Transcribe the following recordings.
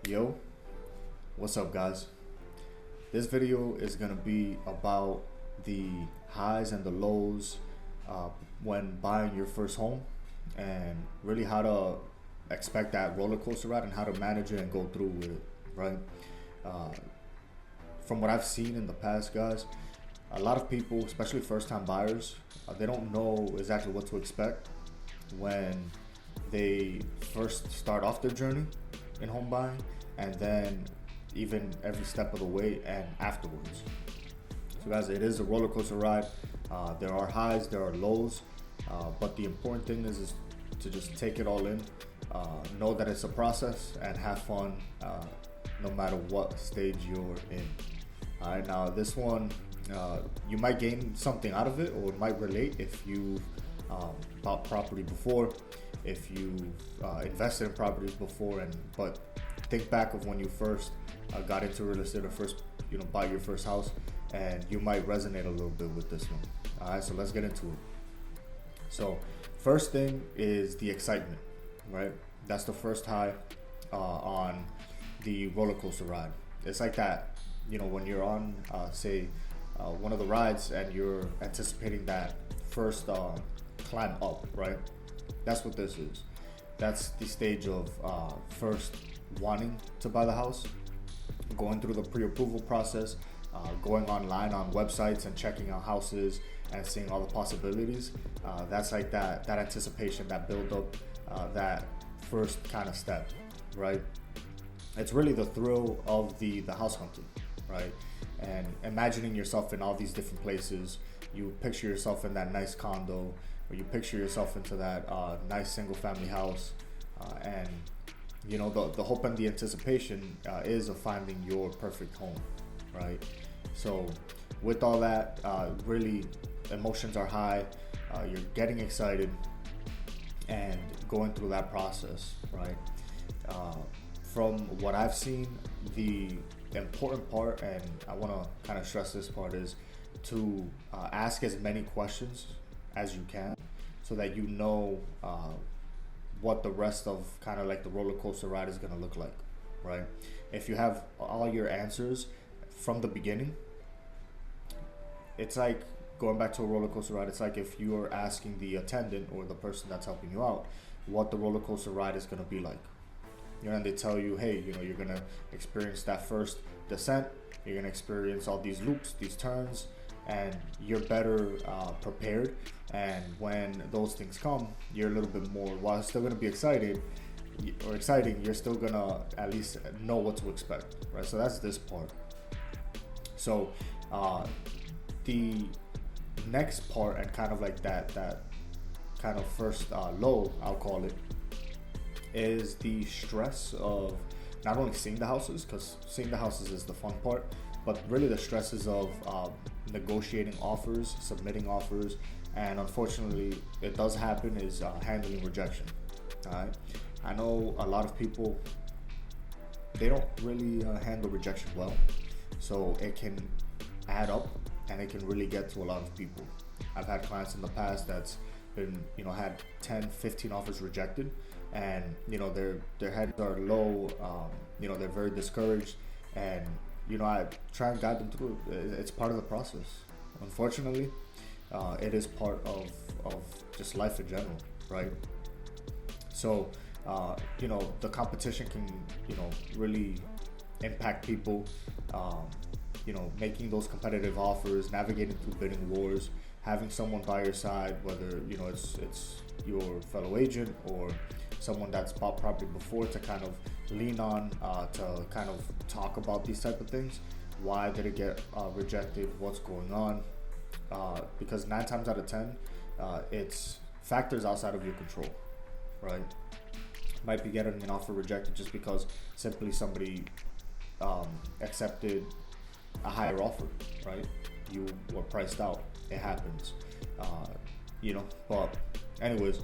Yo, what's up, guys? This video is gonna be about the highs and the lows uh, when buying your first home, and really how to expect that roller coaster ride and how to manage it and go through with it, right? Uh, from what I've seen in the past, guys, a lot of people, especially first-time buyers, they don't know exactly what to expect when they first start off their journey in home buying, and then even every step of the way and afterwards. So, guys, it is a roller coaster ride. There are highs, there are lows, but the important thing is to just take it all in. Know that it's a process and have fun, no matter what stage you're in. All right, now this one, you might gain something out of it, or it might relate if you bought property before, if you invested in properties before, but think back of when you first got into real estate, or first buy your first house, and you might resonate a little bit with this one. All right, so let's get into it. So first thing is the excitement, right? That's the first high on the roller coaster ride. It's like that, when you're on, say, one of the rides, and you're anticipating that first climb up, right? That's what this is. That's the stage of first wanting to buy the house, going through the pre-approval process, going online on websites and checking out houses and seeing all the possibilities. That's like that anticipation, that build up, that first kind of step, right? It's really the thrill of the house hunting, right? And imagining yourself in all these different places. You picture yourself in that nice condo, or you picture yourself into that nice single family house, and the hope and the anticipation is of finding your perfect home, right? So with all that, really emotions are high, you're getting excited and going through that process, right? From what I've seen, the important part, and I want to kind of stress this part, is to ask as many questions as you can, so that what the rest of kind of like the roller coaster ride is going to look like, right? If you have all your answers from the beginning, it's like going back to a roller coaster ride. It's like if you are asking the attendant or the person that's helping you out what the roller coaster ride is going to be like. And they tell you, hey, you're going to experience that first descent, you're going to experience all these loops, these turns, and you're better prepared. And when those things come, you're a little bit more, while it's still going to be exciting, you're still going to at least know what to expect, right? So that's this part. So the next part, and kind of like that kind of first low, I'll call it, is the stress of not only seeing the houses, because seeing the houses is the fun part, but really the stresses of negotiating offers, submitting offers, and unfortunately it does happen, is handling rejection. All right, I know a lot of people, they don't really handle rejection well, so it can add up and it can really get to a lot of people. I've had clients in the past that's been had 10, 15 offers rejected, and their heads are low, they're very discouraged, and I try and guide them through it. It's part of the process. Unfortunately, it is part of just life in general, right? So the competition can really impact people, making those competitive offers, navigating through bidding wars, having someone by your side, whether it's your fellow agent or someone that's bought property before, to kind of lean on, to kind of talk about these type of things. Why did it get rejected? What's going on? Because 9 times out of 10, it's factors outside of your control, right? Might be getting an offer rejected just because simply somebody accepted a higher offer, right? You were priced out. It happens, but anyways,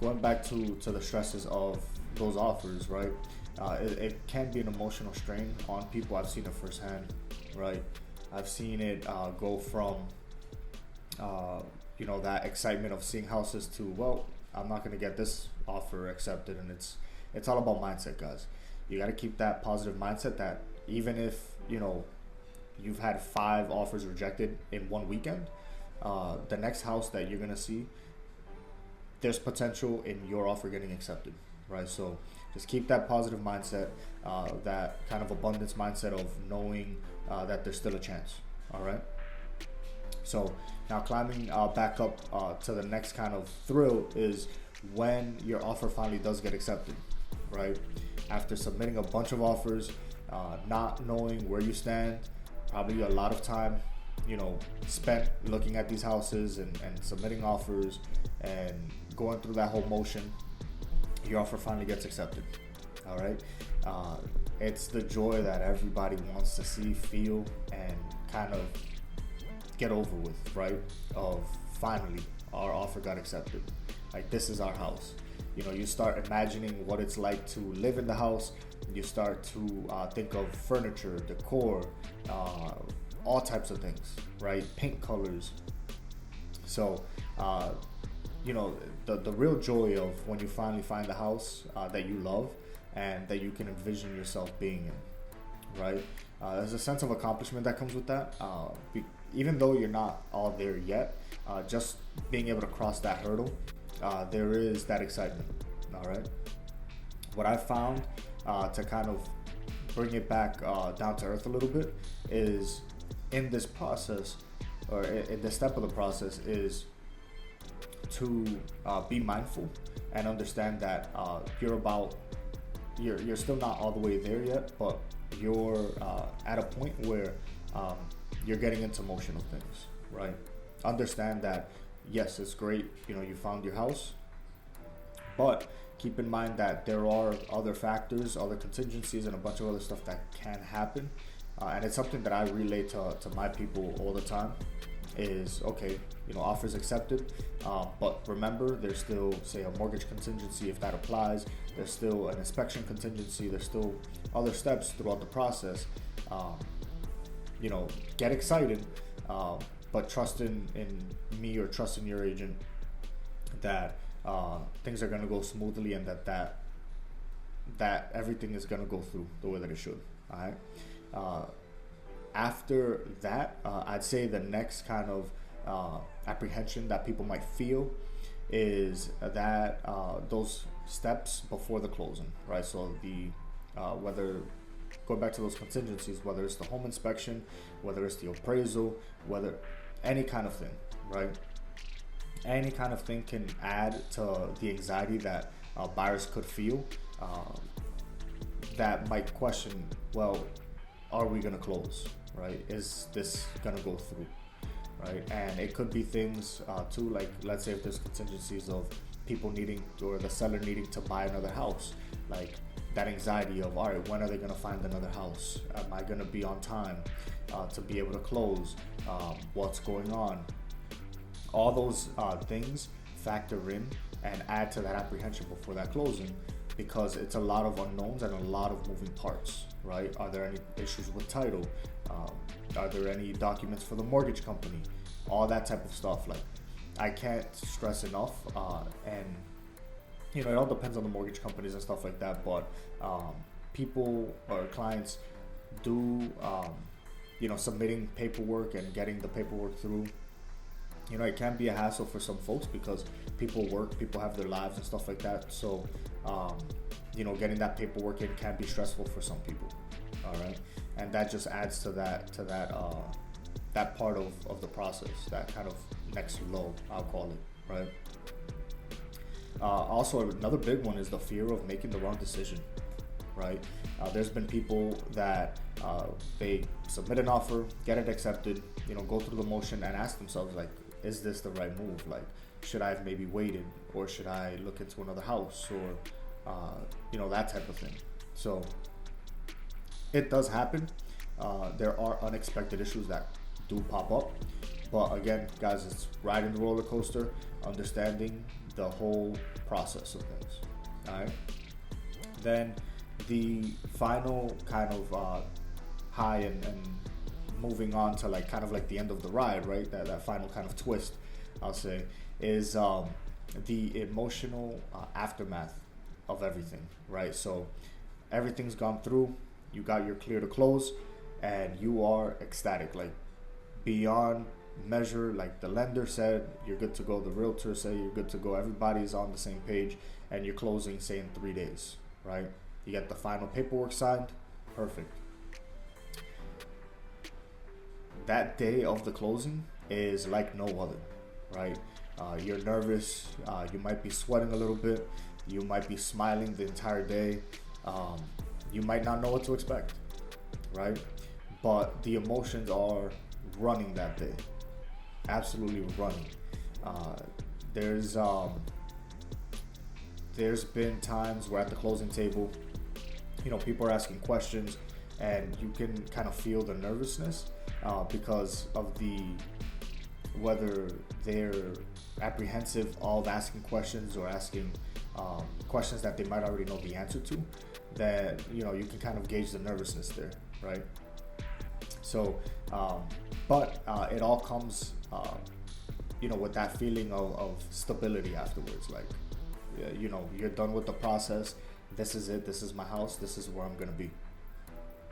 going back to the stresses of those offers, right? It can be an emotional strain on people. I've seen it firsthand, right? I've seen it go from that excitement of seeing houses to, well, I'm not going to get this offer accepted, and it's all about mindset, guys. you got to keep that positive mindset that even if, you've had 5 offers rejected in one weekend, the next house that you're going to see, there's potential in your offer getting accepted, right? So just keep that positive mindset, that kind of abundance mindset of knowing that there's still a chance, all right? So now climbing back up to the next kind of thrill is when your offer finally does get accepted, right? After submitting a bunch of offers, not knowing where you stand, probably a lot of time, spent looking at these houses and submitting offers and going through that whole motion, your offer finally gets accepted, all right? It's the joy that everybody wants to see, feel, and kind of get over with, right? Of finally, our offer got accepted. Like, this is our house. You start imagining what it's like to live in the house. You start to think of furniture, decor, all types of things, right? Paint colors. So, the real joy of when you finally find the house that you love and that you can envision yourself being in, right? There's a sense of accomplishment that comes with that. Even though you're not all there yet, just being able to cross that hurdle, there is that excitement, all right? What I found to kind of bring it back down to earth a little bit is in this process, or in this step of the process, is to be mindful and understand that you're still not all the way there yet, but you're at a point where you're getting into motion of things, right? Understand that, yes, it's great, you found your house, but keep in mind that there are other factors, other contingencies, and a bunch of other stuff that can happen. And it's something that I relay to my people all the time is, okay, offers accepted, but remember, there's still, say, a mortgage contingency if that applies. There's still an inspection contingency. There's still other steps throughout the process. Get excited, but trust in me, or trust in your agent that things are going to go smoothly, and that everything is going to go through the way that it should. All right. After that, I'd say the next kind of apprehension that people might feel is that those steps before the closing, right? So whether going back to those contingencies, whether it's the home inspection, whether it's the appraisal, whether any kind of thing, right? Any kind of thing can add to the anxiety that buyers could feel, that might question, well, are we going to close, right? Is this going to go through, right? And it could be things too, like, let's say if there's contingencies of people needing, or the seller needing to buy another house, like that anxiety of, all right, when are they going to find another house? Am I going to be on time to be able to close? What's going on? All those things factor in and add to that apprehension before that closing, because it's a lot of unknowns and a lot of moving parts, right? Are there any issues with title? Are there any documents for the mortgage company? All that type of stuff. Like, I can't stress enough, and it all depends on the mortgage companies and stuff like that, but people or clients do, submitting paperwork and getting the paperwork through. It can be a hassle for some folks because people work, people have their lives and stuff like that. So, getting that paperwork in can be stressful for some people. All right, and that just adds to that part of the process, that kind of next low, I'll call it, right? Also, another big one is the fear of making the wrong decision, right? There's been people that they submit an offer, get it accepted, go through the motion and ask themselves, like, is this the right move? Like, should I have maybe waited, or should I look into another house, or that type of thing. So it does happen. There are unexpected issues that do pop up, but again, guys, it's riding the roller coaster, understanding the whole process of things. All right. Then the final kind of high and moving on to kind of the end of the ride, right? That final kind of twist, I'll say, is the emotional aftermath of everything, right? So everything's gone through, you got your clear to close, and you are ecstatic, like beyond measure. Like the lender said you're good to go, the realtor said you're good to go, everybody's on the same page, and you're closing, say, in 3 days, right? You get the final paperwork signed, perfect. That day of the closing is like no other, right? You're nervous, you might be sweating a little bit, you might be smiling the entire day, you might not know what to expect, right? But the emotions are running that day, absolutely running. There's been times where at the closing table, people are asking questions, and you can kind of feel the nervousness because of whether they're apprehensive of asking questions or asking questions that they might already know the answer to. That you can kind of gauge the nervousness there, right? So, but it all comes, with that feeling of stability afterwards. Like, you're done with the process. This is it. This is my house. This is where I'm gonna be,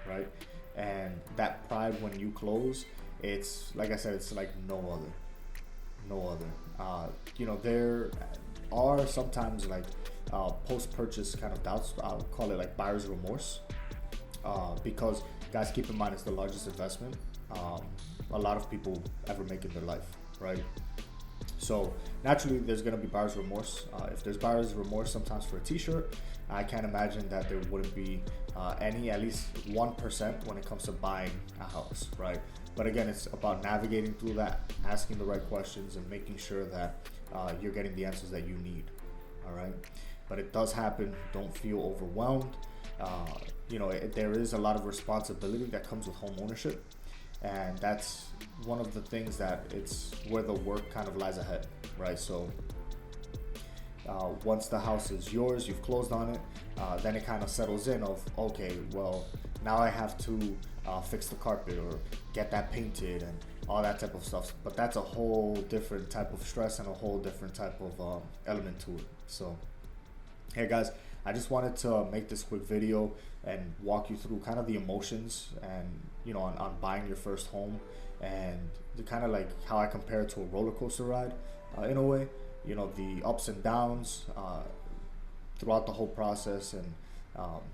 right? And that pride when you close, it's like I said, it's like no other. There are sometimes like post-purchase kind of doubts. I'll call it like buyer's remorse, because guys, keep in mind, it's the largest investment a lot of people ever make in their life, right? So naturally, there's gonna be buyer's remorse. If there's buyer's remorse sometimes for a t-shirt, I can't imagine that there wouldn't be at least 1% when it comes to buying a house, right? But again, it's about navigating through that, asking the right questions, and making sure that you're getting the answers that you need, all right? But it does happen. Don't feel overwhelmed. There is a lot of responsibility that comes with home ownership, and that's one of the things that it's where the work kind of lies ahead, right? So once the house is yours, you've closed on it, then it kind of settles in of, okay, well, now I have to fix the carpet or get that painted and all that type of stuff. But that's a whole different type of stress and a whole different type of element to it. So hey guys, I just wanted to make this quick video and walk you through kind of the emotions and on buying your first home, and the kind of like how I compare it to a roller coaster ride in a way. The ups and downs throughout the whole process, and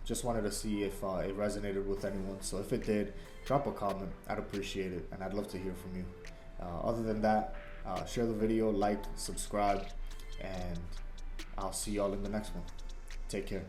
just wanted to see if it resonated with anyone. So if it did, drop a comment. I'd appreciate it, and I'd love to hear from you. Other than that, share the video, like, subscribe, and I'll see y'all in the next one. Take care.